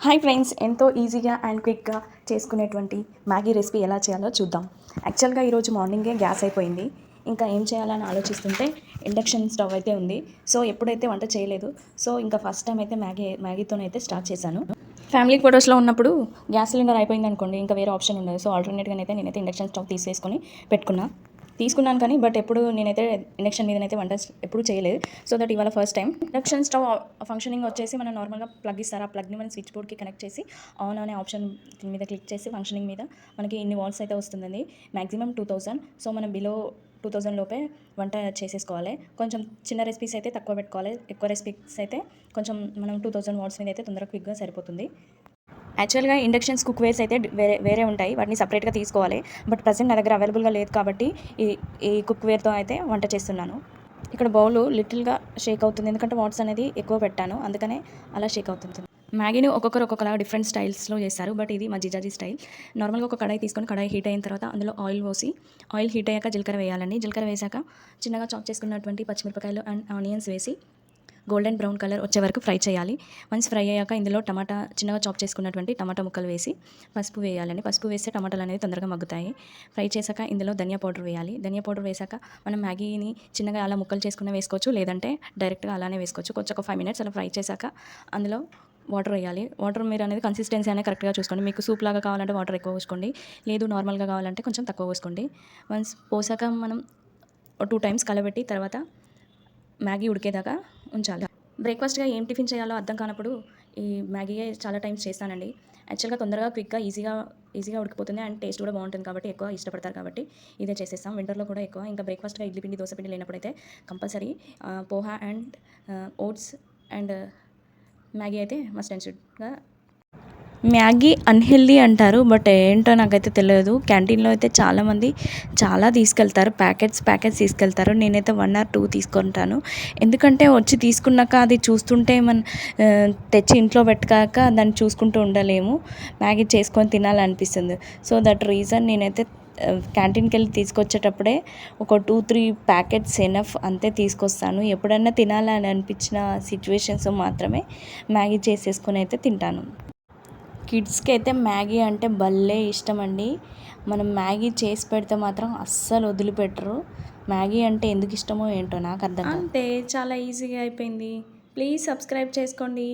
Hi friends, ఎంతో ఈజీగా and క్విక్గా చేసుకునేటువంటి మ్యాగీ రెసిపీ ఎలా చేయాలో చూద్దాం. యాక్చువల్గా ఈరోజు మార్నింగే గ్యాస్ అయిపోయింది. ఇంకా ఏం చేయాలని ఆలోచిస్తుంటే ఇండక్షన్ స్టవ్ అయితే ఉంది. సో ఎప్పుడైతే వంట చేయలేదు, సో ఇంకా ఫస్ట్ టైం అయితే మ్యాగీతోనైతే స్టార్ట్ చేశాను. ఫ్యామిలీ ఫొటోస్లో ఉన్నప్పుడు గ్యాస్ సిలిండర్ అయిపోయింది అనుకోండి, ఇంకా వేరే ఆప్షన్ ఉండదు. సో ఆల్టర్నేట్గా నేనైతే ఇండక్షన్ స్టవ్ తీసుకున్నాను. కానీ బట్ ఎప్పుడు నేనైతే ఇండక్షన్ మీదనైతే వంట ఎప్పుడు చేయలేదు. సో దట్ ఇవాళ first time. Induction stove functioning వచ్చేసి మనం నార్మల్గా ప్లగ్ ఇస్తారు. ఆ ప్లగ్ని మనం స్విచ్ బోర్డ్కి కనెక్ట్ చేసి ఆన్ అనే ఆప్షన్ మీద క్లిక్ చేసి ఫంక్షనింగ్ మీద మనకి ఇన్ని వాల్స్ అయితే వస్తుందండి. మ్యాక్సిమం 2000. సో మనం బిలో 2000 లోపే వంట చేసేసుకోవాలి. కొంచెం చిన్న రెసిపీస్ అయితే తక్కువ పెట్టుకోవాలి. ఎక్కువ రెసిపీస్ అయితే కొంచెం మనం 2000 వాట్స్ మీద అయితే తొందరగా క్విక్గా సరిపోతుంది. యాక్చువల్గా ఇండక్షన్స్ కుక్వేర్స్ అయితే వేరే ఉంటాయి, వాటిని సపరేట్గా తీసుకోవాలి. బట్ ప్రజెంట్ నా దగ్గర అవైలబుల్గా లేదు కాబట్టి ఈ కుక్వేర్తో అయితే వంట చేస్తున్నాను. ఇక్కడ బౌల్ లిటిల్గా షేక్ అవుతుంది, ఎందుకంటే వాట్స్ అనేది ఎక్కువ పెట్టాను, అందుకనే అలా షేక్ అవుతుంది. మ్యాగీని ఒక్కొక్కలా డిఫరెంట్ స్టైల్స్లో చేస్తారు, బట్ ఇది మా జిజాజీ స్టైల్. నార్మల్గా ఒక కడాయి తీసుకొని కడాయి హీట్ అయిన తర్వాత అందులో ఆయిల్ పోసి, ఆయిల్ హీట్ అయ్యాక జీలకర్ర వేయాలండి. జీలకర్ర వేసాక చిన్నగా చాప్ చేసుకున్నటువంటి పచ్చిమిరపకాయలు అండ్ ఆనియన్స్ వేసి గోల్డెన్ బ్రౌన్ కలర్ వచ్చే వరకు ఫ్రై చేయాలి. వన్స్ ఫ్రై అయ్యాక ఇందులో చిన్నగా చాప్ చేసుకున్నటువంటి టమాటా ముక్కలు వేసి పసుపు వేయాలండి. పసుపు వేస్తే టమాటాలు అనేది తొందరగా మగ్గుతాయి. ఫ్రై చేశాక ఇందులో ధనియా పౌడర్ వేయాలి. ధనియా పౌడర్ వేశాక మనం మ్యాగీని చిన్నగా అలా ముక్కలు చేసుకున్న వేసుకోవచ్చు, లేదంటే డైరెక్ట్గా అలానే వేసుకోవచ్చు. కొంచెం ఒక 5 minutes అలా ఫ్రై చేశాక అందులో వాటర్ వేయాలి. వాటర్ మీరు అనేది కన్సిస్టెన్సీ అనేది కరెక్ట్గా చూసుకోండి. మీకు సూప్ లాగా కావాలంటే వాటర్ ఎక్కువ పోసుకోండి, లేదు నార్మల్గా కావాలంటే కొంచెం తక్కువ పోసుకోండి. వన్స్ పోసాక మనం 2 times కలబెట్టి తర్వాత మ్యాగీ ఉడికేదాకా ఉంచాలి. బ్రేక్ఫాస్ట్గా ఏం టిఫిన్ చేయాలో అర్థం కానప్పుడు ఈ మ్యాగీయే చాలా టైమ్స్ చేస్తానండి. యాక్చువల్గా తొందరగా క్విక్గా ఈజీగా ఉడికిపోతుంది అండ్ టేస్ట్ కూడా బాగుంటుంది కాబట్టి ఎక్కువ ఇష్టపడతారు కాబట్టి ఇదే చేసేస్తాం. వింటర్లో కూడా ఎక్కువ. ఇంకా బ్రేక్ఫాస్ట్గా ఇడ్లీ పిండి, దోశ పిండి లేనప్పుడైతే compulsory poha and oats and Maggi అయితే మస్ట్ అండ్ షుడ్గా. మ్యాగీ అన్హెల్దీ అంటారు, బట్ ఏంటో నాకైతే తెలియదు. క్యాంటీన్లో అయితే చాలామంది చాలా తీసుకెళ్తారు, ప్యాకెట్స్ తీసుకెళ్తారు. నేనైతే 1 or 2 తీసుకుంటాను, ఎందుకంటే వచ్చి తీసుకున్నాక అది చూస్తుంటే తెచ్చి ఇంట్లో పెట్టాక దాన్ని చూసుకుంటూ ఉండలేము. మ్యాగీ చేసుకొని తినాలనిపిస్తుంది. సో దట్ రీజన్ నేనైతే క్యాంటీన్కి వెళ్ళి తీసుకొచ్చేటప్పుడే ఒక 2-3 ప్యాకెట్స్ ఎనఫ్ అంతే తీసుకొస్తాను. ఎప్పుడన్నా తినాలని అనిపించిన సిచ్యువేషన్స్ మాత్రమే మ్యాగీ చేసేసుకొని అయితే తింటాను. కిడ్స్కి అయితే మ్యాగీ అంటే భలే ఇష్టం అండి. మనం మ్యాగీ చేసి పెడితే మాత్రం అస్సలు వదిలిపెట్టరు. మ్యాగీ అంటే ఎందుకు ఇష్టమో ఏంటో నాకు అర్థం కాదు. అంతే, చాలా ఈజీగా అయిపోయింది. ప్లీజ్ సబ్స్క్రైబ్ చేసుకోండి.